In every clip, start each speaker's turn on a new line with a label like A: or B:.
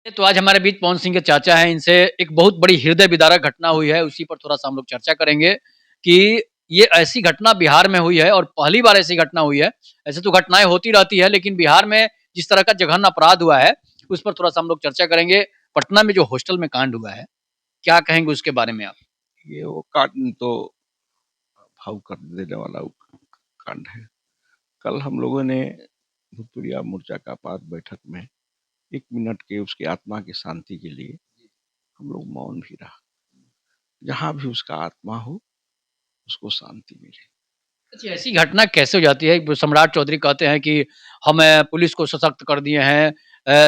A: तो आज हमारे बीच पवन सिंह के चाचा हैं, इनसे एक बहुत बड़ी हृदय विदारक घटना हुई है, उसी पर थोड़ा-सा हम लोग चर्चा करेंगे कि ये ऐसी घटना बिहार में हुई है और पहली बार ऐसी घटना हुई है। ऐसे तो घटनाएँ होती रहती है, लेकिन बिहार में जिस तरह का जघन्य अपराध हुआ है, उस पर थोड़ा-सा हम लोग चर्चा करेंगे। पटना में जो हॉस्टल में कांड हुआ है, क्या कहेंगे उसके बारे में आप?
B: ये वो कांड तो भावुक कर देने वाला वो कांड है। कल हम लोगों ने भूतपुरिया मोर्चा का पात बैठक में 1 मिनट के उसकी आत्मा की शांति के लिए हम लोग मौन भी रहा। जहाँ भी उसका आत्मा हो, उसको शांति मिले।
A: अच्छा, ऐसी घटना कैसे हो जाती है? सम्राट चौधरी कहते हैं कि हम पुलिस को सशक्त कर दिए हैं,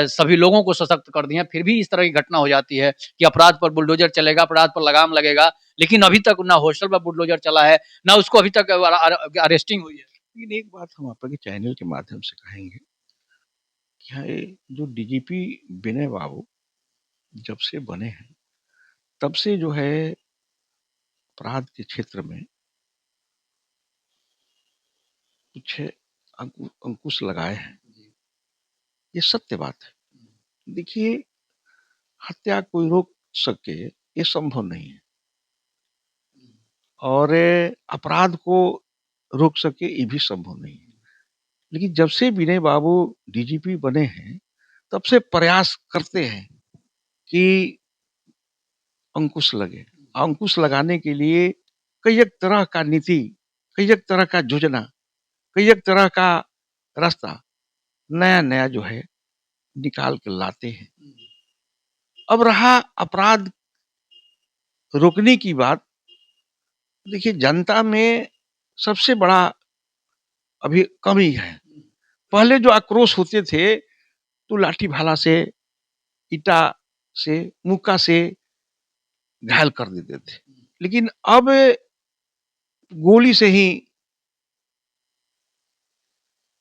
A: सभी लोगों को सशक्त कर दिए हैं, फिर भी इस तरह की घटना हो जाती है कि अपराध पर बुलडोज़र चलेगा, अपराध पर लगाम लगेगा, लेकिन अभी तक ना हॉस्टल पर बुलडोज़र चला है, ना उसको अभी तक अरेस्टिंग हुई है।
B: लेकिन एक बात हम आपके चैनल के माध्यम से कहेंगे कि हाँ, ये जो डीजीपी विनय बाबू जब से बने हैं, तब से जो है अपराध के क्षेत्र में कुछ अंकुश लगाए हैं। ये सत्य बात है। देखिए, हत्या कोई रोक सके, ये संभव नहीं है। और अपराध को रोक सके, ये भी संभव नहीं है। लेकिन जब से विनय बाबू डीजीपी बने हैं, तब से प्रयास करते हैं कि अंकुश लगे। अंकुश लगाने के लिए कई एक तरह का नीति, कई एक तरह का योजना, कई एक तरह का रास्ता नया-नया जो है निकाल के लाते हैं। अब रहा अपराध रोकने की बात, देखिए जनता में सबसे बड़ा अभी कमी है। पहले जो आक्रोश होते थे, तो लाठी भाला से, ईटा से, मुक्का से घायल कर देते थे। लेकिन अब गोली से ही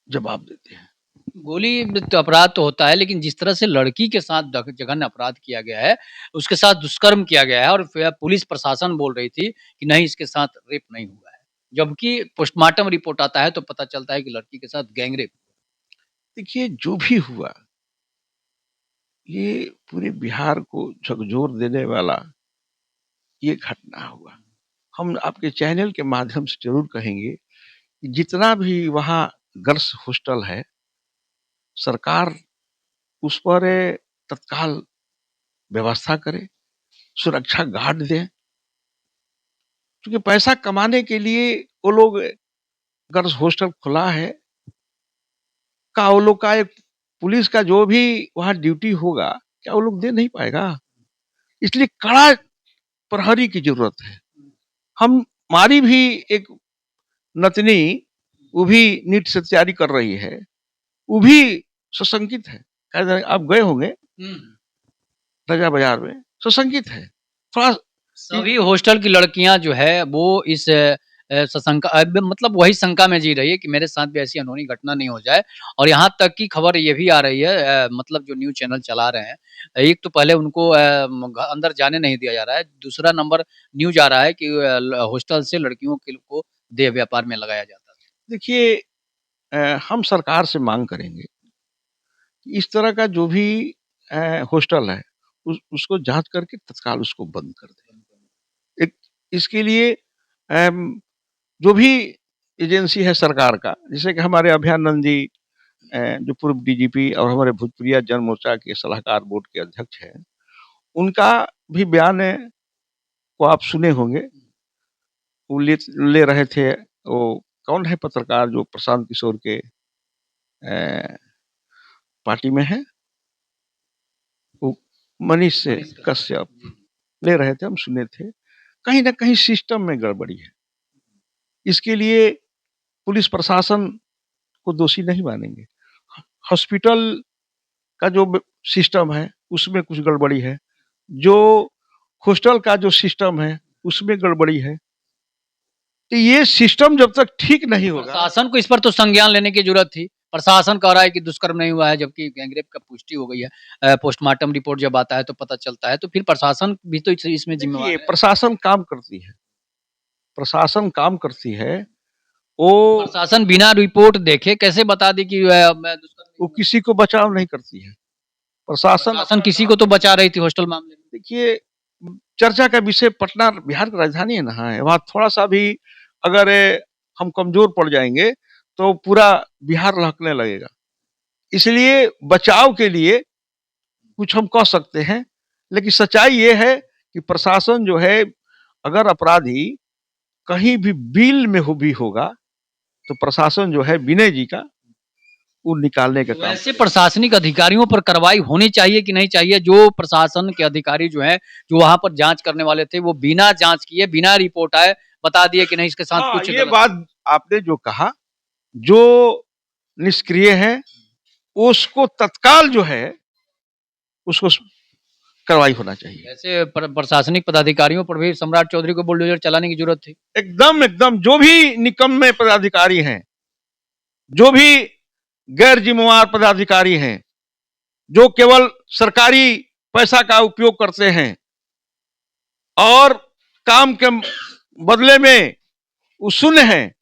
B: जवाब देते हैं।
A: गोली तो अपराध तो होता है, लेकिन जिस तरह से लड़की के साथ जघन्य अपराध किया गया है, उसके साथ दुष्कर्म किया गया है और पुलिस प्रशासन बोल रही थी कि नहीं इसके साथ रेप नहीं हुआ है। जबकि पोस्टमार्टम रिपोर्ट आता है तो पता चलता है कि लड़की के साथ गैंग रेप।
B: देखिए जो भी हुआ, ये पूरे बिहार को झकझोर देने वाला ये घटना हुआ। हम आपके चैनल के माध्यम से ज़रूर कहेंगे कि जितना भी वहाँ गर्ल्स हॉस्टल है, सरकार उस पर तत्काल व्यवस्था करे, सुरक्षा गार्ड दें। क्योंकि पैसा कमाने के लिए वो लोग गर्ल्स हॉस्टल खुला है, का वो लोग का एक पुलिस का जो भी वहाँ ड्यूटी होगा, क्या वो लोग दे नहीं पाएगा? इसलिए कड़ा प्रहरी की ज़रूरत है। हमारी भी एक नतनी, वो भी नीट से तैयारी कर रही है, वो भी सशंकित है। शायद आप गए होंगे राजा बाज़ार में, सशंकित है। थोड़ा इ
A: सभी हॉस्टल की लड़कियाँ जो है वो इस सशंका मतलब वही शंका में जी रही है कि मेरे साथ भी ऐसी अनहोनी घटना नहीं हो जाए और यहाँ तक की खबर ये भी आ रही है, मतलब जो न्यूज़ चैनल चला रहे हैं, एक तो पहले उनको अंदर जाने नहीं दिया जा रहा है, दूसरा नंबर न्यूज़ आ रहा है कि हॉस्टल से लड़कियों के को देह व्यापार में लगाया जाता है।
B: देखिए हम सरकार से माँग करेंगे, कि इस तरह का जो भी हॉस्टल है, उसको जाँच करके तत्काल उसको बंद कर दें। एक इसके लिए जो भी एजेंसी है सरकार का, जैसे कि हमारे अभयानंद जी जो पूर्व डीजीपी और हमारे भोजपुरिया जन मोर्चा के सलाहकार बोर्ड के अध्यक्ष हैं, उनका भी बयान को आप सुने होंगे। वो ले रहे थे, वो कौन है पत्रकार जो प्रशांत किशोर के पार्टी में है? वो मनीष से कश्यप ले रहे थे, हम सुने थे। कहीं न कहीं सिस्टम में गड़बड़ी है। इसके लिए पुलिस प्रशासन को दोषी नहीं मानेंगे। हॉस्पिटल का जो सिस्टम है, उसमें कुछ गड़बड़ी है। जो हॉस्टल का जो सिस्टम है, उसमें गड़बड़ी है। तो ये सिस्टम जब तक ठीक नहीं होगा,
A: प्रशासन को इस पर तो संज्ञान लेने की जरूरत थी। प्रशासन कह रहा है कि दुष्कर्म नहीं हुआ है, जबकि गैंगरेप का पुष्टि हो गई है। पोस्टमार्टम रिपोर्ट जब आता है तो पता चलता है, तो फिर प्रशासन भी तो इसमें जिम्मेवार
B: देखिए
A: है।
B: प्रशासन काम करती है, प्रशासन काम करती है। वो
A: प्रशासन बिना रिपोर्ट देखे कैसे बता दी कि मैं दुष्कर्म नहीं
B: वो
A: हुआ?
B: किसी को बचाव नहीं करती है।
A: प्रशासन किसी को तो बचा रही थी हॉस्टल मामले में।
B: देखिए, चर्चा का विषय पटना बिहार की राजधानी है ना, है वहाँ थोड़ा-सा भी अगर हम कमज़ोर पड़ जाएँगे, तो पूरा बिहार लहकने लगेगा। इसलिए बचाव के लिए कुछ हम कह सकते हैं, लेकिन सच्चाई ये है कि प्रशासन जो है, अगर अपराधी कहीं भी बिल में भी होगा, तो प्रशासन जो है विनय जी का, वो निकालने का
A: तो
B: काम
A: ऐसे
B: करेगा।
A: प्रशासनिक अधिकारियों पर कार्रवाई होनी चाहिए कि नहीं चाहिए? जो प्रशासन के अधिकारी जो हैं, जो वहाँ पर जाँच करने वाले थे, वो बिना जाँच किए, बिना रिपोर्ट आए, बता दिए कि नहीं इसके साथ
B: हाँ,
A: कुछ
B: ये
A: गलत है।
B: बात आपने जो कहा, जो निष्क्रिय है, उसको तत्काल जो है, उसको कार्रवाई होना चाहिए।
A: ऐसे प्रशासनिक पदाधिकारियों पर भी सम्राट चौधरी को बुलडोज़र चलाने की ज़रूरत थी।
B: एकदम, एकदम जो भी निकम्मे पदाधिकारी हैं, जो भी गैर जिम्मेवार पदाधिकारी हैं, जो केवल सरकारी पैसा का उपयोग करते हैं और काम के बदले में वो शून्य हैं,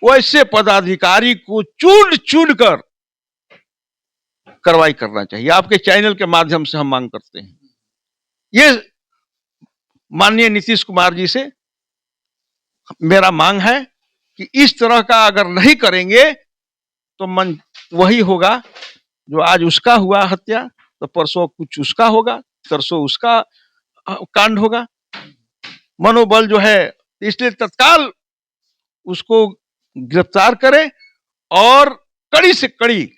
B: वैसे पदाधिकारी को चून-चून कर कार्रवाई करना चाहिए। आपके चैनल के माध्यम से हम मांग करते हैं। ये माननीय नीतीश कुमार जी से मेरा मांग है कि इस तरह का अगर नहीं करेंगे, तो मन वही होगा जो आज उसका हुआ हत्या, तो परसों कुछ उसका होगा, तरसों उसका कांड होगा। मनोबल जो है, इसलिए तत्काल उसको गिरफ्तार करें और कड़ी से कड़ी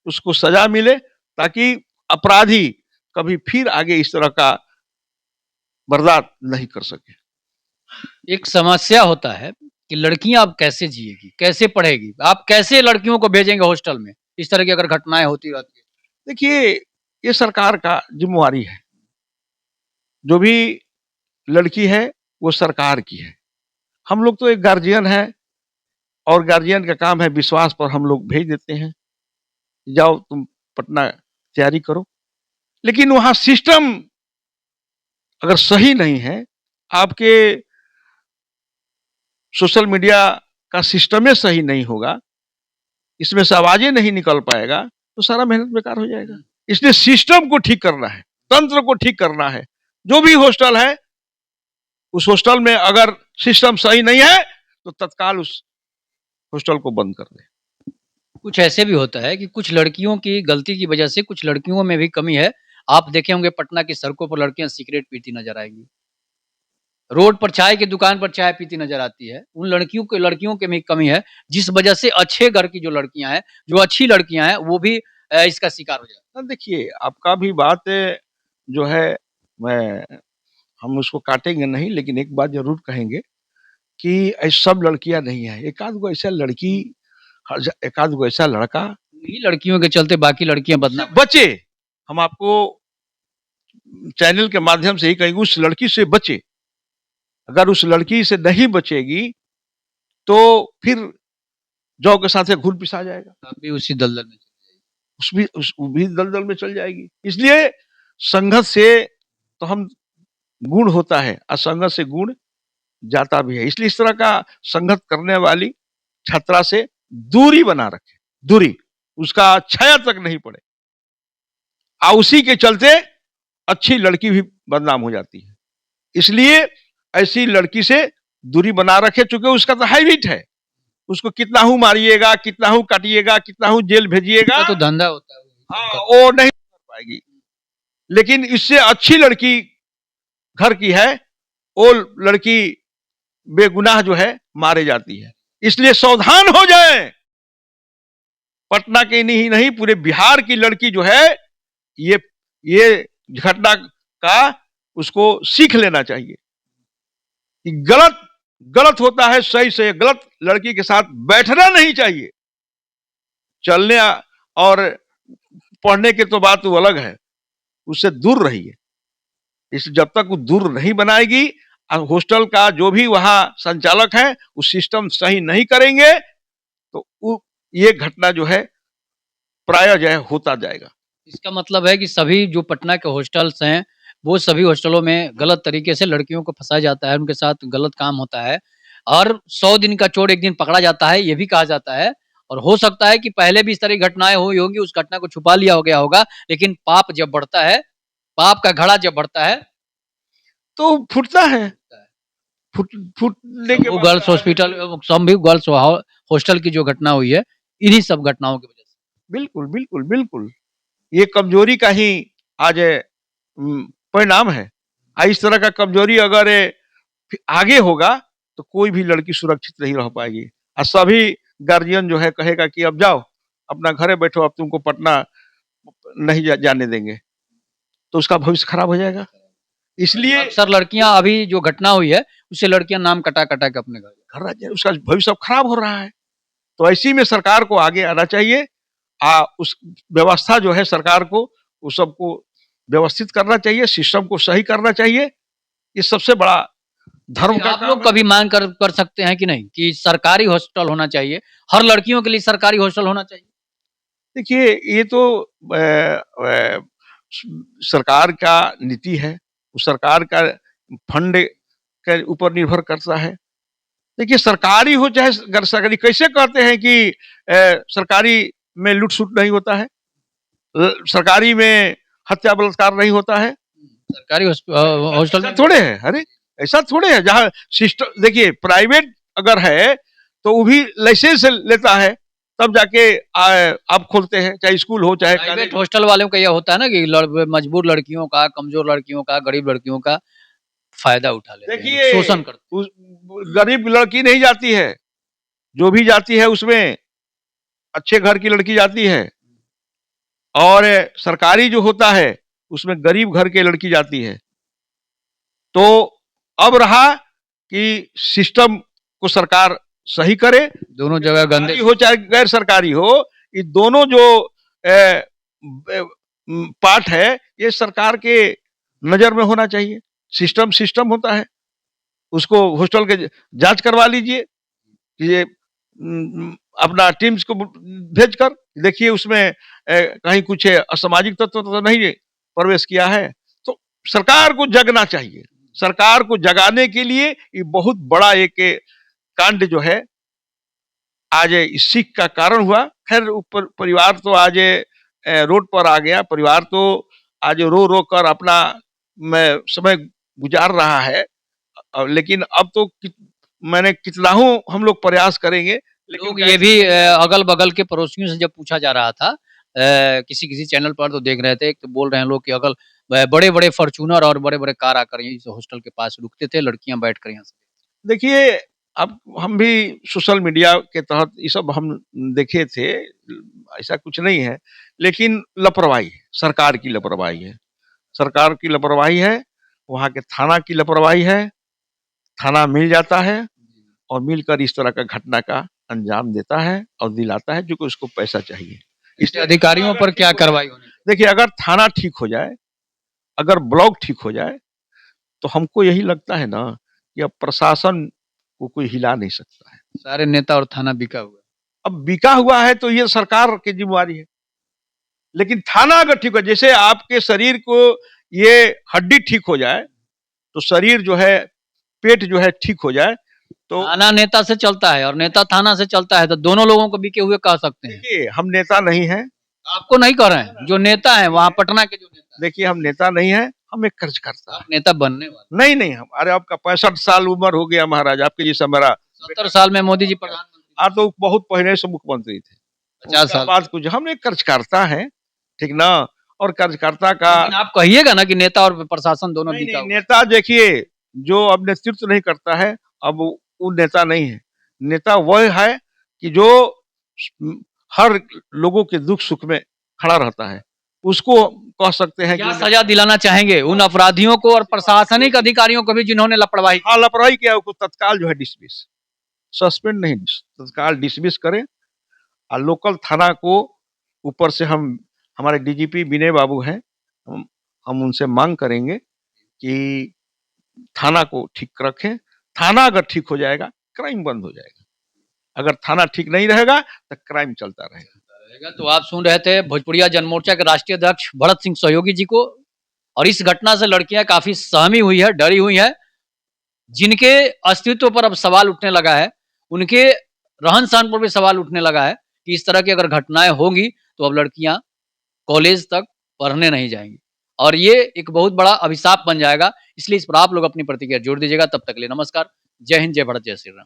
B: उसको सजा मिले, ताकि अपराधी कभी फिर आगे इस तरह का बर्दाश्त नहीं कर सके।
A: एक समस्या होता है कि लड़कियाँ अब कैसे जिएगी, कैसे पढ़ेगी? आप कैसे लड़कियों को भेजेंगे हॉस्टल में? इस तरह की अगर घटनाएँ होती रहती हैं।
B: देखिए, ये सरकार का जिम्मेवारी है। जो भी लड़की है, वो सरकार की है। हम लोग तो एक गार्जियन है और गार्जियन का काम है विश्वास पर हम लोग भेज देते हैं, जाओ तुम पटना तैयारी करो। लेकिन वहाँ सिस्टम अगर सही नहीं है, आपके सोशल मीडिया का सिस्टम सही नहीं होगा, इसमें से आवाज़ें नहीं निकल पाएगा, तो सारा मेहनत बेकार हो जाएगा। इसलिए सिस्टम को ठीक करना है, तंत्र को ठीक करना है। जो भी हॉस्टल है, उस हॉस्टल में अगर सिस्टम सही नहीं है, तो तत्काल उस हॉस्टल को बंद कर दें।
A: कुछ ऐसे भी होता है कि कुछ लड़कियों की गलती की वजह से कुछ लड़कियों में भी कमी है। आप देखे होंगे पटना की सड़कों पर लड़कियाँ सिगरेट पीती नज़र आएँगी। रोड पर चाय की दुकान पर चाय पीती नज़र आती है। उन लड़कियों के में कमी है, जिस वजह से अच्छे घर की जो लड़कियाँ हैं, जो अच्छी लड़कियाँ हैं, वो भी इसका शिकार हो जाती हैं।
B: देखिए, आपका भी बात जो है, मैं हम उसको काटेंगे नहीं, लेकिन एक बात ज़रूर कहेंगे कि सब लड़कियाँ नहीं हैं। एकाध गो ऐसा लड़की, एकाध गो ऐसा लड़का
A: इन्हीं लड़कियों के चलते बाकी लड़कियाँ बदनाम।
B: बचे। हम आपको चैनल के माध्यम से ही कहेंगे, उस लड़की से बचे। अगर उस लड़की से नहीं बचेगी, तो फिर जौ के साथ घुल-पिसा जाएगा।
A: आप भी उसी दलदल में।
B: वो भी दलदल में चल जाएगी। इसलिए संघर्ष से तो हम गुण होता है, असंगत से गुण जाता भी है। इसलिए इस तरह का संगत करने वाली छात्रा से दूरी बना रखे, दूरी, उसका छाया तक नहीं पड़े। उसी के चलते अच्छी लड़की भी बदनाम हो जाती है। इसलिए ऐसी लड़की से दूरी बना रखे, चूंकि उसका तो हैबिट है। उसको कितना हूँ मारिएगा, कितना हूँ काटिएगा, कितना हूँ जेल भेजिएगा,
A: तो धंधा होता है।
B: हाँ, वो नहीं कर पाएगी। लेकिन इससे अच्छी लड़की घर की है, वो लड़की बेगुनाह जो है मारे जाती है। इसलिए सावधान हो जाएं। पटना के नहीं, पूरे बिहार की लड़की जो है, ये घटना का उसको सीख लेना चाहिए कि गलत गलत होता है, सही से गलत लड़की के साथ बैठना नहीं चाहिए। चलने और पढ़ने की तो बात वो अलग है, उससे दूर रहिए। इस जब तक वो दूर नहीं बनाएगी, हॉस्टल का जो भी वहां संचालक है, उस सिस्टम सही नहीं करेंगे, तो ये घटना जो है प्रायः जो है होता जाएगा।
A: इसका मतलब है कि सभी जो पटना के हॉस्टल्स हैं, वो सभी हॉस्टलों में गलत तरीके से लड़कियों को फँसाया जाता है, उनके साथ गलत काम होता है और 100 दिन का चोर एक दिन पकड़ा जाता है, ये भी कहा जाता है। और हो सकता है कि पहले भी इस तरह की घटनाएँ हुई होंगी, उस घटना को छुपा लिया हो गया होगा, लेकिन पाप जब बढ़ता है, पाप का घड़ा जब बढ़ता है,
B: तो फूटता है। फूट फूटने के
A: शंभू
B: बाद
A: girls hospital Shambhu girls hostel की जो घटना हुई है, इन्हीं सब घटनाओं की वजह से।
B: बिल्कुल, बिल्कुल, बिल्कुल। ये कमज़ोरी का ही आज परिणाम है। इस तरह का कमज़ोरी अगर आगे होगा, तो कोई भी लड़की सुरक्षित नहीं रह पाएगी। और सभी गार्जियन जो है कहेगा कि अब जाओ, अपना घरे बैठो, अब तुमको पटना नहीं जाने देंगे। तो उसका भविष्य खराब हो जाएगा। इसलिए
A: अक्सर लड़कियाँ अभी जो घटना हुई है, उससे लड़कियाँ नाम कटा-कटा के अपने घर
B: घर उसका भविष्य अब खराब हो रहा है। तो ऐसी में सरकार को आगे आना चाहिए। उस व्यवस्था जो है सरकार को, उस सबको व्यवस्थित करना चाहिए, सिस्टम को सही करना चाहिए। ये सबसे बड़ा धर्म का
A: आप
B: काम
A: लोग
B: है।
A: कभी मांग कर सकते हैं कि नहीं कि सरकारी हॉस्टल होना चाहिए, हर लड़कियों के लिए सरकारी हॉस्टल होना चाहिए?
B: देखिए, ये तो सरकार का नीति है, वो सरकार का फंड के ऊपर निर्भर करता है। देखिए, सरकारी हो चाहे गैर सरकारी, कैसे कहते हैं कि सरकारी में लूट-सूट नहीं होता है? सरकारी में हत्या बलात्कार नहीं होता है?
A: सरकारी हॉस्टल
B: ऐसा
A: में
B: थोड़े है, अरे! ऐसा थोड़े है, जहाँ सिस्टम देखिए प्राइवेट अगर है, तो वो भी लाइसेंस लेता है, तब जाके आप खोलते हैं, चाहे स्कूल हो, चाहे कॉलेज
A: प्राइवेट
B: हो।
A: हॉस्टल वालों का ये होता है ना कि मजबूर लड़कियों का, कमज़ोर लड़कियों का, गरीब लड़कियों का फ़ायदा उठा लेते हैं, लोग
B: देखिए,
A: शोषण करते हैं।
B: उस गरीब लड़की नहीं जाती है, जो भी जाती है उसमें अच्छे घर की लड़की जाती है, और सरकारी जो होता है, उसमें गरीब घर की लड़की जाती है। तो अब रहा कि सिस्टम को सरकार सही करे,
A: दोनों जगह गंदे
B: सरकारी हो चाहे गैर सरकारी हो, ये दोनों जो पार्ट है, ये सरकार के नजर में होना चाहिए। सिस्टम सिस्टम होता है, उसको हॉस्टल के जांच करवा लीजिए कि ये अपना टीम्स को भेजकर देखिए उसमें कहीं कुछ असामाजिक तत्व तो नहीं प्रवेश किया है। तो सरकार को जगना चाहिए। सरकार को जगाने के लिए ये बहुत बड़ा एक कांड जो है आज इस सीख का कारण हुआ। खैर ऊपर परिवार तो आज रोड पर आ गया, परिवार तो आज रो रो कर अपना समय गुजार रहा है। लेकिन अब तो मैंने कितना हूँ हम लोग प्रयास करेंगे, लेकिन
A: लोग ये भी अगल-बगल के पड़ोसियों से जब पूछा जा रहा था, किसी-किसी चैनल पर तो देख रहे थे, तो बोल रहे हैं लोग कि बड़े-बड़े फ़ॉर्च्यूनर और बड़े-बड़े कार आकर यहीं इस हॉस्टल के पास रुकते थे, लड़कियाँ बैठकर यहाँ से।
B: देखिए, अब हम भी सोशल मीडिया के तहत ये सब हम देखे थे, ऐसा कुछ नहीं है, लेकिन लापरवाही, सरकार की लापरवाही है। सरकार की लापरवाही है, वहाँ के थाना की लापरवाही है, थाना मिल जाता है और मिलकर इस तरह का घटना का अंजाम देता है और दिलाता है, क्योंकि उसको पैसा चाहिए।
A: इसके अधिकारियों पर क्या कार्रवाई होनी चाहिए?
B: देखिए, अगर थाना ठीक हो जाए, अगर ब्लॉक ठीक हो जाए, तो हमको यही लगता है ना कि अब प्रशासन को कोई हिला नहीं सकता है।
A: सारे नेता और थाना बिका हुआ है।
B: अब बिका हुआ है तो ये सरकार की जिम्मेवारी है। लेकिन थाना अगर ठीक हो, जैसे आपके शरीर को ये हड्डी ठीक हो जाए, तो शरीर जो है, पेट जो है ठीक हो जाए, तो
A: थाना नेता से चलता है और नेता थाना से चलता है, तो दोनों लोगों को बिके हुए कह सकते हैं।
B: देखिए हम नेता नहीं हैं।
A: आपको नहीं कह रहे हैं, जो नेता हैं वहाँ पटना के जो नेता हैं।
B: देखिए हम नेता नहीं हैं, हम एक कार्यकर्ता
A: आप
B: हैं।
A: नेता बनने वाले।
B: नहीं, नहीं हम, अरे आपका 65 साल उम्र हो गया महाराज, आपके जैसा मेरा
A: 70 साल में मोदी जी प्रधानमंत्री,
B: आप तो बहुत पहले से मुख्यमंत्री थे।
A: 50
B: उसका
A: साल।
B: बाद कुछ, हम एक कार्यकर्ता हैं, ठीक ना? और कार्यकर्ता का
A: लेकिन आप कहिएगा ना कि नेता और प्रशासन दोनों
B: नहीं,
A: बिका
B: नहीं,
A: हुआ है।
B: नेता देखिए, जो अब नेतृत्व नहीं करता है, अब वो नेता नहीं है। नेता वह है कि जो हर लोगों के दुख-सुख में खड़ा रहता है। उसको कह सकते हैं कि
A: क्या सजा दिलाना चाहेंगे उन अपराधियों को और प्रशासनिक अधिकारियों को भी जिन्होंने लापरवाही की?
B: हाँ, लापरवाही किया उसको तत्काल जो है डिसमिस, सस्पेंड नहीं, तत्काल डिसमिस करें। और लोकल थाना को ऊपर से हम, हमारे डीजीपी विनय बाबू हैं, हम उनसे मांग करेंगे कि थाना को ठीक रखें। थाना अगर ठीक हो जाएगा, क्राइम बंद हो जाएगा। अगर थाना ठीक नहीं रहेगा, तो क्राइम चलता रहेगा।
A: तो आप सुन रहे थे भोजपुरिया जनमोर्चा के राष्ट्रीय अध्यक्ष भरत सिंह सहयोगी जी को, और इस घटना से लड़कियां काफी सहमी हुई है, डरी हुई है, जिनके अस्तित्व पर अब सवाल उठने लगा है, उनके रहन सहन पर भी सवाल उठने लगा है कि इस तरह की अगर घटनाएँ होंगी, तो अब लड़कियाँ कॉलेज तक पढ़ने नहीं जाएँगी और ये एक बहुत बड़ा अभिशाप बन जाएगा। इसलिए इस पर आप लोग अपनी प्रतिक्रिया ज़रूर दीजिएगा। तब तक के लिए नमस्कार। जय हिंद, जय भारत, जय श्री राम।